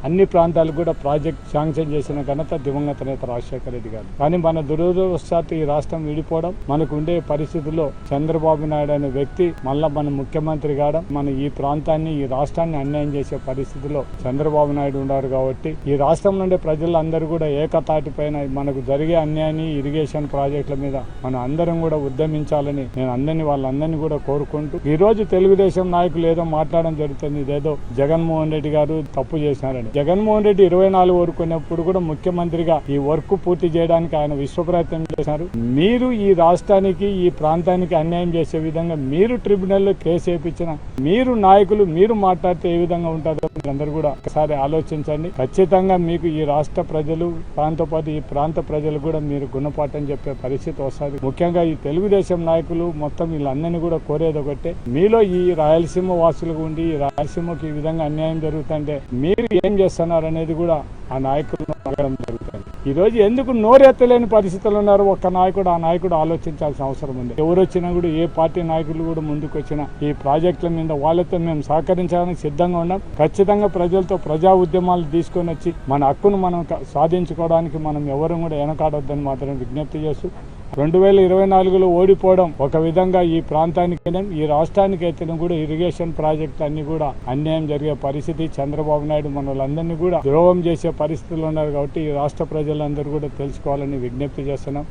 అన్ని ప్రాంతాలకు కూడా ప్రాజెక్ట్ శాంక్షన్ చేసిన ఘనత దివంగత నేత రాజశేఖర రెడ్డి గారు. కానీ మన దురదృష్టవశాత్తు ఈ రాష్ట్రం విడిపోవడం, మనకు ఉండే పరిస్థితుల్లో చంద్రబాబు నాయుడు అనే వ్యక్తి మళ్ళా మన ముఖ్యమంత్రి కావడం, మన ఈ ప్రాంతాన్ని ఈ రాష్ట్రాన్ని అన్యాయం చేసే పరిస్థితిలో చంద్రబాబు నాయుడు ఉన్నారు. కాబట్టి ఈ రాష్ట్రం నుండి ప్రజలందరూ కూడా ఏకతాటి పైన మనకు జరిగే అన్యాయాన్ని ఇరిగేషన్ ప్రాజెక్టుల మీద మనం అందరం కూడా ఉద్యమించాలని నేను వాళ్ళందరినీ కూడా కోరుకుంటూ, ఈ రోజు తెలుగుదేశం నాయకులు ఏదో మాట్లాడడం జరుగుతుంది, ఇదేదో జగన్మోహన్ రెడ్డి గారు తప్పు చేశారని. జగన్మోహన్ రెడ్డి 24 వరకున్నప్పుడు కూడా ముఖ్యమంత్రిగా ఈ వర్క్ పూర్తి చేయడానికి ఆయన విశ్వప్రయత్నం చేశారు. మీరు ఈ రాష్ట్రానికి ఈ ప్రాంతానికి అన్యాయం చేసే విధంగా మీరు ట్రిబ్యునల్లో కేసు వేయించిన మీరు నాయకులు మీరు మాట్లాడితే ఏ విధంగా ఉంటుందో మీరందరూ కూడా ఒకసారి ఆలోచించండి. ఖచ్చితంగా మీకు ఈ రాష్ట్ర ప్రజలు దాంతోపాటు ఈ ప్రాంత ప్రజలు కూడా మీరు గుణపాఠం చెప్పే పరిస్థితి వస్తుంది. ముఖ్యంగా ఈ తెలుగుదేశం నాయకులు మొత్తం వీళ్ళందరినీ కూడా కోరేది ఒకటే, మీలో ఈ రాయలసీమ వాసులుగా ఉండి ఈ రాయలసీమకి ఈ విధంగా అన్యాయం జరుగుతుంటే మీరు ఏం చేస్తున్నారు అనేది కూడా ఆ నాయకులను అడగడం జరుగుతుంది. ఈ రోజు ఎందుకు నోరెత్తలేని పరిస్థితులు ఉన్నారు ఒక్క నాయకుడు, ఆ నాయకుడు ఆలోచించాల్సిన అవసరం ఉంది. ఎవరు వచ్చినా కూడా ఏ పార్టీ నాయకులు కూడా ముందుకు వచ్చినా ఈ ప్రాజెక్టుల మీద వాళ్ళతో మేము సహకరించడానికి సిద్ధంగా ఉన్నాం. ఖచ్చితంగా ప్రజలతో ప్రజా ఉద్యమాలు తీసుకొని వచ్చి మన హక్కును మనం సాధించుకోవడానికి మనం ఎవరు కూడా వెనకాడొద్దని మాత్రం విజ్ఞప్తి చేస్తూ, 2024లో ఓడిపోవడం ఒక విధంగా ఈ ప్రాంతానికి ఈ రాష్ట్రానికి అయితే కూడా ఇరిగేషన్ ప్రాజెక్ట్ అన్ని కూడా అన్యాయం జరిగే పరిస్థితి. చంద్రబాబు నాయుడు మన వాళ్ళందరినీ కూడా ద్రోహం చేసే పరిస్థితులు ఉన్నారు. కాబట్టి ఈ రాష్ట్ర ప్రజలందరూ కూడా తెలుసుకోవాలని విజ్ఞప్తి చేస్తున్నాం.